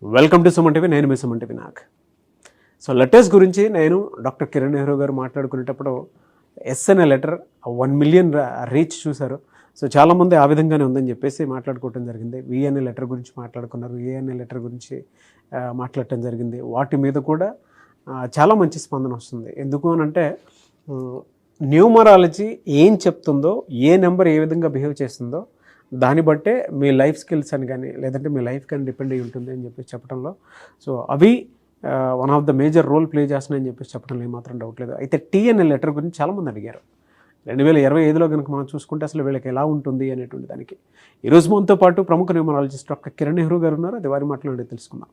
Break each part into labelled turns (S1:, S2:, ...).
S1: Welcome to Suman TV. నేను మీ Suman TV Nag. So letters గురించి నేను డాక్టర్ కిరణ్ నెహ్రూ గారు మాట్లాడుకునేటప్పుడు ఎస్ అనే లెటర్ 1 మిలియన్ రీచ్ చూశారు. సో చాలామంది ఆ విధంగానే ఉందని చెప్పేసి మాట్లాడుకోవటం జరిగింది. వి అనే లెటర్ గురించి మాట్లాడుకున్నారు, ఏ అనే లెటర్ గురించి మాట్లాడటం జరిగింది. వాటి మీద కూడా చాలా మంచి స్పందన వస్తుంది. ఎందుకు అని అంటే న్యూమరాలజీ ఏం చెప్తుందో, ఏ నెంబర్ ఏ విధంగా బిహేవ్ చేస్తుందో దాన్ని బట్టే మీ లైఫ్ స్కిల్స్ అని కానీ లేదంటే మీ లైఫ్ కానీ డిపెండ్ అయ్యి ఉంటుంది అని చెప్పేసి చెప్పడంలో సో అవి one of the major role play చేస్తున్నాయని చెప్పేసి చెప్పడంలో ఏమాత్రం డౌట్ లేదు. అయితే టీ అనే లెటర్ గురించి చాలామంది అడిగారు. 2025లో కనుక మనం చూసుకుంటే అసలు వీళ్ళకి ఎలా ఉంటుంది అనేటువంటి దానికి ఈరోజు మనతో పాటు ప్రముఖ న్యూమరాలజిస్ట్ డాక్టర్ కిరణ్ నెహ్రూ గారు ఉన్నారు. అది వారి మాట్లాడి తెలుసుకుందాం.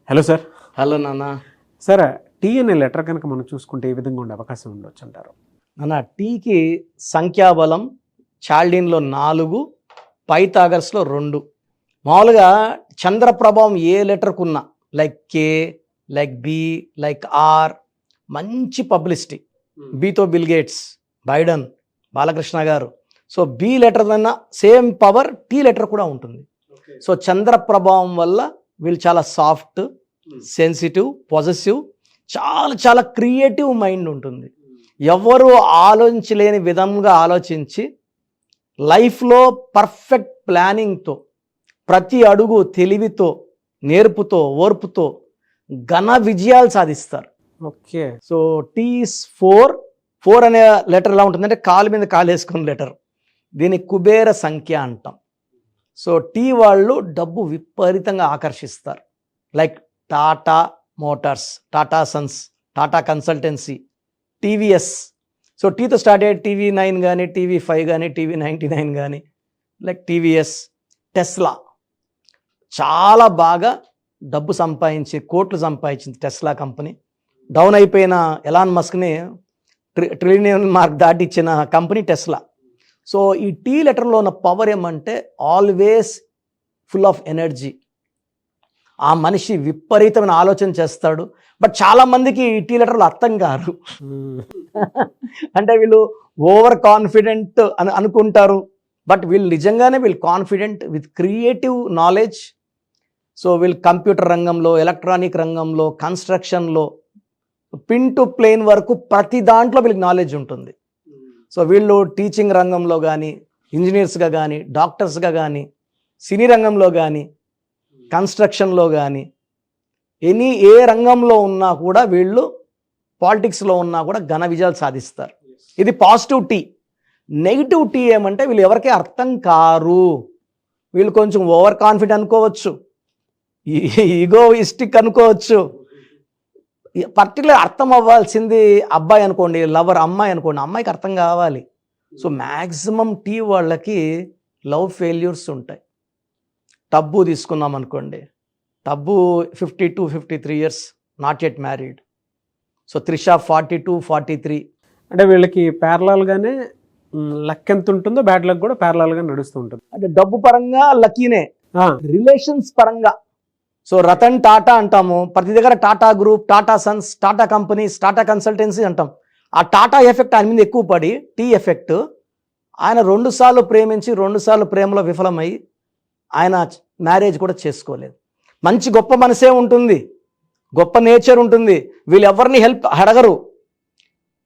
S1: Hello sir.
S2: హలో నాన్న.
S1: సార్, టీ అనే లెటర్ కనుక మనం చూసుకుంటే ఏ విధంగా ఉండే అవకాశం ఉండొచ్చు అంటారు?
S2: నాన్న, టీకి సంఖ్యాబలం చాల్డీన్లో 4, పైథాగరస్లో 2. మామూలుగా చంద్ర ప్రభావం ఏ లెటర్కు ఉన్నా, like K, like B, like R, మంచి పబ్లిసిటీ. బితో Bill Gates, Biden, Balakrishna garu. So B letter అన్న సేమ్ పవర్ టీ లెటర్ కూడా ఉంటుంది. సో చంద్ర ప్రభావం వల్ల వీళ్ళు చాలా సాఫ్ట్, సెన్సిటివ్, పాజిటివ్, చాలా చాలా క్రియేటివ్ మైండ్ ఉంటుంది. ఎవరు ఆలోచించలేని విధంగా ఆలోచించి లైఫ్లో పర్ఫెక్ట్ ప్లానింగ్తో, ప్రతి అడుగు తెలివితో, నేర్పుతో, ఓర్పుతో ఘన విజయాలు సాధిస్తారు.
S1: ఓకే.
S2: సో టీ 4 అనే లెటర్ ఎలా ఉంటుందంటే కాలు మీద కాలు వేసుకున్న లెటర్. దీన్ని కుబేర సంఖ్య అంటాం. సో టీ వాళ్ళు డబ్బు విపరీతంగా ఆకర్షిస్తారు. Like Tata Motors, Tata Sons, Tata Consultancy, TVS. So టీతో స్టార్ట్ అయ్యే TV9 కానీ, TV5 కానీ, TV99 కానీ, లైక్ టీవీఎస్, టెస్లా. చాలా బాగా డబ్బు సంపాదించి కోట్లు సంపాదించింది టెస్లా కంపెనీ. డౌన్ అయిపోయిన ఎలాన్ మస్క్ని ట్రిలియన్ మార్క్ దాటి ఇచ్చిన కంపెనీ టెస్లా. సో ఈ టీ లెటర్లో ఉన్న పవర్ ఏమంటే ఆల్వేస్ ఫుల్ ఆఫ్ ఎనర్జీ. ఆ మనిషి విపరీతమైన ఆలోచన చేస్తాడు. బట్ చాలామందికి ఈ టీ లెటర్లు అర్థం కారు. అంటే వీళ్ళు ఓవర్ కాన్ఫిడెంట్ అని అనుకుంటారు. బట్ వీళ్ళు నిజంగానే వీళ్ళు confident with creative knowledge. So వీళ్ళు కంప్యూటర్ రంగంలో, ఎలక్ట్రానిక్ రంగంలో, కన్స్ట్రక్షన్లో, పిన్ టు ప్లేన్ వరకు ప్రతి దాంట్లో వీళ్ళకి నాలెడ్జ్ ఉంటుంది. సో వీళ్ళు టీచింగ్ రంగంలో కానీ, ఇంజనీర్స్గా కానీ, డాక్టర్స్గా కానీ, సినీ రంగంలో కానీ, కన్స్ట్రక్షన్లో కానీ, ఏ రంగంలో ఉన్నా కూడా వీళ్ళు, పాలిటిక్స్లో ఉన్నా కూడా ఘన విజయాలు సాధిస్తారు. ఇది పాజిటివ్ టీ. నెగిటివ్ టీ ఏమంటే వీళ్ళు ఎవరికీ అర్థం కారు. వీళ్ళు కొంచెం ఓవర్ కాన్ఫిడెంట్ అనుకోవచ్చు, ఈగోయిస్టిక్ అనుకోవచ్చు. పర్టికులర్ అర్థం అవ్వాల్సింది అబ్బాయి అనుకోండి, లవర్ అమ్మాయి అనుకోండి, అమ్మాయికి అర్థం కావాలి. సో మ్యాక్సిమం టీ వాళ్ళకి లవ్ ఫెయిల్యూర్స్ ఉంటాయి. టబ్బు తీసుకున్నాం అనుకోండి, tub 52-53 years, not yet married. So Trisha 42-43.
S1: అంటే వీళ్ళకి ప్యారలాల్గానే లక్ ఎంత ఉంటుందో బ్యాడ్ లక్ కూడా ప్యారలాల్గా నడుస్తూ ఉంటుంది.
S2: అంటే డబ్బు పరంగా లక్కీనే, రిలేషన్స్ పరంగా. సో రతన్ టాటా అంటాము, ప్రతి దగ్గర Tata group, Tata Sons, Tata companies, Tata consultancy అంటాం. ఆ టాటా ఎఫెక్ట్ ఆయన మీద ఎక్కువ పడి, టీ ఎఫెక్ట్, ఆయన 2 సార్లు ప్రేమించి 2 సార్లు ప్రేమలో విఫలమై ఆయన మ్యారేజ్ కూడా చేసుకోలేదు. మంచి గొప్ప మనసే ఉంటుంది, గొప్ప నేచర్ ఉంటుంది. వీళ్ళు ఎవరిని హెల్ప్ అడగరు,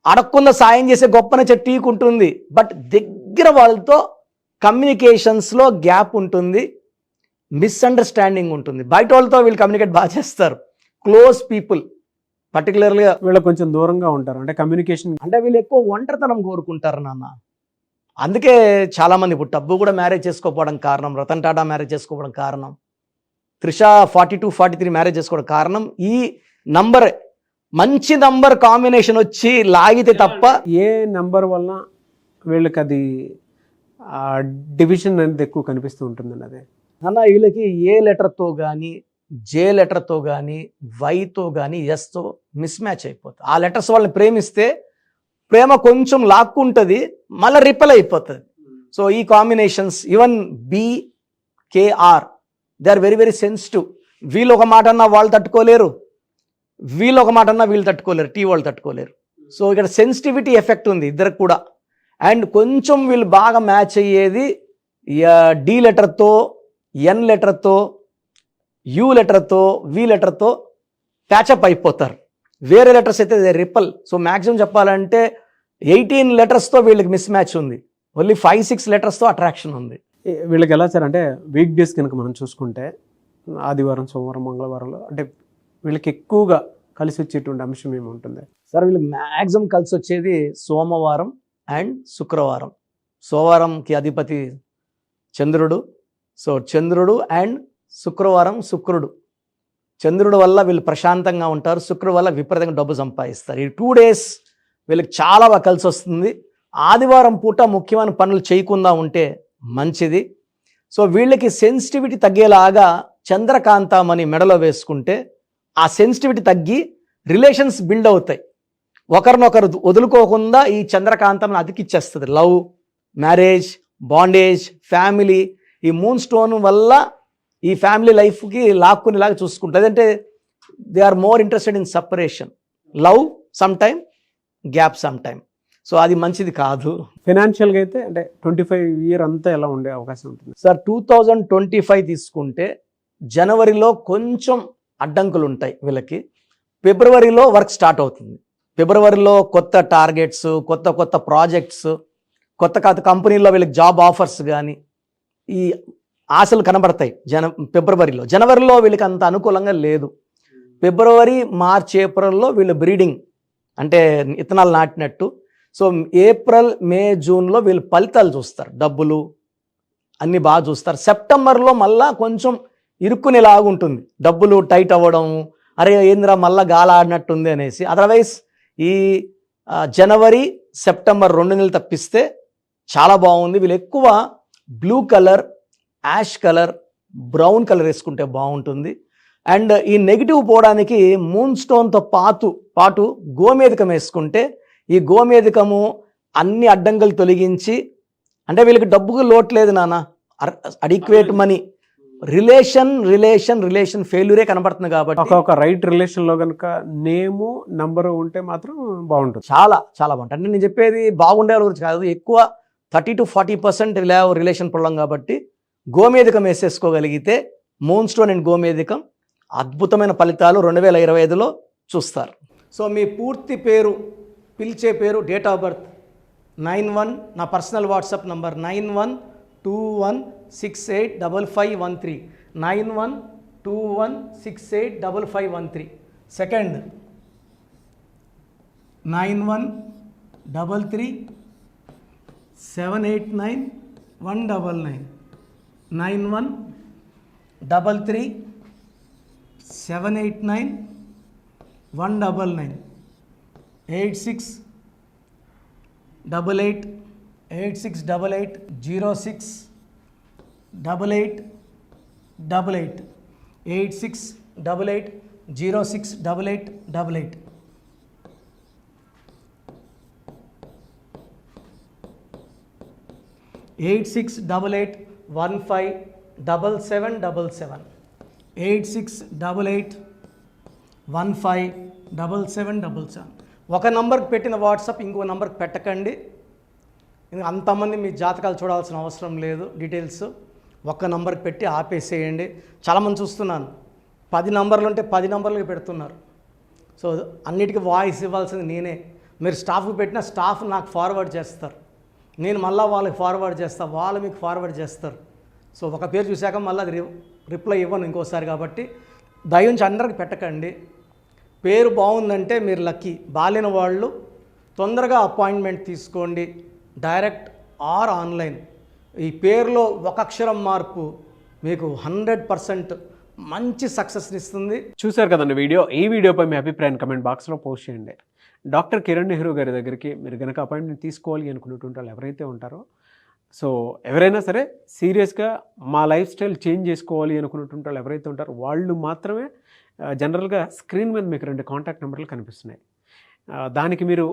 S2: అడగకుండా సాయం చేసే గొప్ప నేచర్ టీకి ఉంటుంది. బట్ దగ్గర వాళ్ళతో కమ్యూనికేషన్స్లో గ్యాప్ ఉంటుంది, మిస్అండర్స్టాండింగ్ ఉంటుంది. బయట వాళ్ళతో వీళ్ళు కమ్యూనికేట్ బాగా చేస్తారు. క్లోజ్ పీపుల్ పర్టికులర్గా
S1: వీళ్ళు కొంచెం దూరంగా ఉంటారు. అంటే కమ్యూనికేషన్,
S2: అంటే వీళ్ళు ఎక్కువ ఒంటరితనం కోరుకుంటారు నాన్న. అందుకే చాలామంది ఇప్పుడు టబ్బు కూడా మ్యారేజ్ చేసుకోకపోవడం కారణం, రతన్ టాటా మ్యారేజ్ చేసుకోవడం కారణం, త్రిష 42-43 మ్యారేజ్ చేసుకోవడం కారణం ఈ నంబర్. మంచి నంబర్ కాంబినేషన్ వచ్చి లాగితే తప్ప
S1: ఏ నెంబర్ వల్ల వీళ్ళకి అది డివిజన్ అనేది ఎక్కువ కనిపిస్తూ ఉంటుందండి. అదే
S2: అన్న, వీళ్ళకి ఏ లెటర్తో కానీ, జే లెటర్తో కానీ, వైతో కానీ, ఎస్తో మిస్ మ్యాచ్ అయిపోతుంది. ఆ లెటర్స్ వాళ్ళని ప్రేమిస్తే ప్రేమ కొంచెం లాక్కుంటుంది, మళ్ళీ రిపెల్ అయిపోతుంది. సో ఈ combinations, even BKR, they are very very sensitive. వీళ్ళు ఒక మాట అన్నా వాళ్ళు తట్టుకోలేరు, వీళ్ళు ఒక మాట అన్నా వీళ్ళు తట్టుకోలేరు, టీ వాళ్ళు తట్టుకోలేరు. సో ఇక్కడ సెన్సిటివిటీ ఎఫెక్ట్ ఉంది ఇద్దరికి కూడా. అండ్ కొంచెం వీళ్ళు బాగా మ్యాచ్ అయ్యేది డి లెటర్తో, ఎన్ లెటర్తో, యూ లెటర్తో వి లెటర్తో ప్యాచప్ అయిపోతారు. వేరే లెటర్స్ అయితే రిపల్. సో మ్యాక్సిమం చెప్పాలంటే 18 లెటర్స్తో వీళ్ళకి మిస్ మ్యాచ్ ఉంది, ఓన్లీ 5-6 లెటర్స్తో అట్రాక్షన్ ఉంది.
S1: వీళ్ళకి ఎలా సార్ అంటే వీక్ డేస్ కనుక మనం చూసుకుంటే ఆదివారం, సోమవారం, మంగళవారంలో అంటే వీళ్ళకి ఎక్కువగా కలిసి వచ్చేటువంటి అంశం ఏముంటుంది
S2: సార్? వీళ్ళకి మ్యాక్సిమం కలిసి వచ్చేది సోమవారం అండ్ శుక్రవారం. సోమవారంకి అధిపతి చంద్రుడు. సో చంద్రుడు అండ్ శుక్రవారం శుక్రుడు. చంద్రుడు వల్ల వీళ్ళు ప్రశాంతంగా ఉంటారు, శుక్రుడు వల్ల విపరీతంగా డబ్బు సంపాదిస్తారు. ఈ 2 days వీళ్ళకి చాలా బాగా కలిసి వస్తుంది. ఆదివారం పూట ముఖ్యమైన పనులు చేయకుండా ఉంటే మంచిది. సో వీళ్ళకి సెన్సిటివిటీ తగ్గేలాగా చంద్రకాంతమని మెడలో వేసుకుంటే ఆ సెన్సిటివిటీ తగ్గి రిలేషన్స్ బిల్డ్ అవుతాయి. ఒకరినొకరు వదులుకోకుండా ఈ చంద్రకాంతం అతికిచ్చేస్తుంది. లవ్, మ్యారేజ్, బాండేజ్, ఫ్యామిలీ, ఈ మూన్ స్టోన్ వల్ల ఈ ఫ్యామిలీ లైఫ్కి లాక్కునేలాగా చూసుకుంటుంది. అంటే they are more interested in separation. Love some time, gap some time. So అది మంచిది కాదు.
S1: ఫైనాన్షియల్గా అయితే అంటే 25 year అంతా ఎలా ఉండే అవకాశం ఉంటుంది
S2: సార్? 2025 తీసుకుంటే జనవరిలో కొంచెం అడ్డంకులు ఉంటాయి వీళ్ళకి. ఫిబ్రవరిలో వర్క్ స్టార్ట్ అవుతుంది. ఫిబ్రవరిలో కొత్త టార్గెట్స్, కొత్త ప్రాజెక్ట్స్, కొత్త కంపెనీల్లో వీళ్ళకి జాబ్ ఆఫర్స్ కానీ ఈ ఆశలు కనబడతాయి ఫిబ్రవరిలో. జనవరిలో వీళ్ళకి అంత అనుకూలంగా లేదు. ఫిబ్రవరి, మార్చ్, ఏప్రిల్లో వీళ్ళు బ్రీడింగ్ అంటే ఇత్తనాలు నాటినట్టు. సో ఏప్రిల్, మే, జూన్లో వీళ్ళు ఫలితాలు చూస్తారు, డబ్బులు అన్నీ బాగా చూస్తారు. సెప్టెంబర్లో మళ్ళా కొంచెం ఇరుక్కునేలాగుంటుంది, డబ్బులు టైట్ అవ్వడం, అరే ఏంద్రా మళ్ళా గాలి ఆడినట్టుంది అనేసి. అదర్వైజ్ ఈ జనవరి, సెప్టెంబర్ 2 నెలలు తప్పిస్తే చాలా బాగుంది. వీళ్ళు ఎక్కువ blue colour, ash colour, brown colour వేసుకుంటే బాగుంటుంది. అండ్ ఈ నెగిటివ్ పోవడానికి మూన్ స్టోన్తో పాటు గోమేధికం వేసుకుంటే ఈ గోమేధికము అన్ని అడ్డంకులు తొలగించి, అంటే వీళ్ళకి డబ్బుకు లోటు లేదు నాన్న, అడిక్వేట్ మనీ, రిలేషన్ ఫెయిల్యూరే కనబడుతుంది. కాబట్టి
S1: ఒక రైట్ రిలేషన్లో కనుక నేము నంబరు ఉంటే మాత్రం బాగుంటుంది,
S2: చాలా చాలా బాగుంటుంది. అంటే నేను చెప్పేది బాగుండే వాళ్ళ గురించి కాదు, ఎక్కువ 30-40% రిలేషన్ ప్రాబ్లం. కాబట్టి గోమేధికం వేసేసుకోగలిగితే మూన్ స్టోన్ అండ్ గోమేధికం అద్భుతమైన ఫలితాలు 2025లో చూస్తారు. సో మీ పూర్తి పేరు, పిలిచే పేరు, డేట్ ఆఫ్ బర్త్ 91, నా పర్సనల్ వాట్సాప్ నంబర్ 9121685513, 9121685513. సెకండ్ 9133789199, 9133789199, 8688068888, 8688068888, 8688157777, 8688157777. ఒక నంబర్కి పెట్టిన వాట్సాప్ ఇంకో నంబర్కి పెట్టకండి. అంతమంది మీ జాతకాలు చూడాల్సిన అవసరం లేదు. డీటెయిల్స్ ఒక్క నంబర్కి పెట్టి ఆపేసేయండి. చాలామంది చూస్తున్నాను 10 నంబర్లు ఉంటే 10 నంబర్లకి పెడుతున్నారు. సో అన్నిటికీ వాయిస్ ఇవ్వాల్సింది నేనే. మీరు స్టాఫ్కి పెట్టిన స్టాఫ్ నాకు ఫార్వర్డ్ చేస్తారు, నేను మళ్ళీ వాళ్ళకి ఫార్వర్డ్ చేస్తాను, వాళ్ళు మీకు ఫార్వర్డ్ చేస్తారు. సో ఒక పేరు చూశాక మళ్ళీ అది రిప్లై ఇవ్వను ఇంకోసారి. కాబట్టి దయించి అందరికి పెట్టకండి. పేరు బాగుందంటే మీరు లక్కీ. బాలేని వాళ్ళు తొందరగా అపాయింట్మెంట్ తీసుకోండి, డైరెక్ట్ ఆర్ ఆన్లైన్. ఈ పేరులో ఒక అక్షరం మార్పు మీకు 100% మంచి సక్సెస్ని ఇస్తుంది.
S1: చూశారు కదండి వీడియో. ఈ వీడియోపై మీ అభిప్రాయాన్ని కమెంట్ బాక్స్లో పోస్ట్ చేయండి. డాక్టర్ కిరణ్ నెహ్రూ గారి దగ్గరికి మీరు కనుక అపాయింట్మెంట్ తీసుకోవాలి అనుకున్నటువంటి వాళ్ళు ఎవరైతే ఉంటారో, సో ఎవరైనా సరే సీరియస్గా మా లైఫ్ స్టైల్ చేంజ్ చేసుకోవాలి అనుకున్నటువంటి వాళ్ళు ఎవరైతే ఉంటారో వాళ్ళు మాత్రమే జనరల్గా స్క్రీన్ మీద మీకు 2 కాంటాక్ట్ నెంబర్లు కనిపిస్తున్నాయి. దానికి మీరు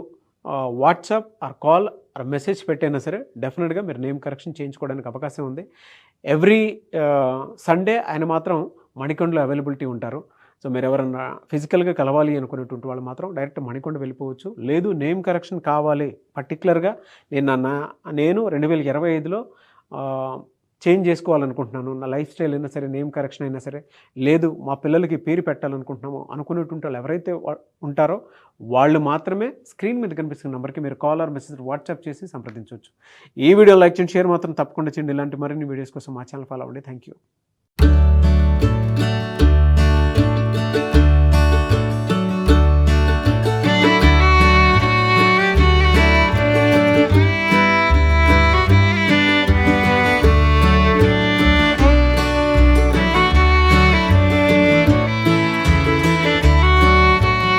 S1: WhatsApp or call or message పెట్టైనా సరే డెఫినెట్గా మీరు నేమ్ కరెక్షన్ చేయించుకోవడానికి అవకాశం ఉంది. ఎవ్రీ సండే ఆయన మాత్రం మణికొండలో అవైలబిలిటీ ఉంటారు. సో మీరు ఎవరన్నా ఫిజికల్గా కలవాలి అనుకునేటువంటి వాళ్ళు మాత్రం డైరెక్ట్ మణికొండ వెళ్ళిపోవచ్చు. లేదు నేమ్ కరెక్షన్ కావాలి పర్టికులర్గా నేను 2025లో చేంజ్ చేసుకోవాలనుకుంటున్నాను, నా లైఫ్ స్టైల్ అయినా సరే, నేమ్ కరెక్షన్ అయినా సరే, లేదు మా పిల్లలకి పేరు పెట్టాలనుకుంటున్నాము అనుకునేటువంటి వాళ్ళు ఎవరైతే ఉంటారో వాళ్ళు మాత్రమే స్క్రీన్ మీద కనిపిస్తున్న నెంబర్కి మీరు కాల్ ఆర్ మెసేజ్ వాట్సాప్ చేసి సంప్రదించవచ్చు. ఈ వీడియో లైక్ చేయండి, షేర్ మాత్రం తప్పకుండా చేయండి. ఇలాంటి మరిన్ని వీడియోస్ కోసం మా ఛానల్ ఫాలో అవ్వండి. Thank you.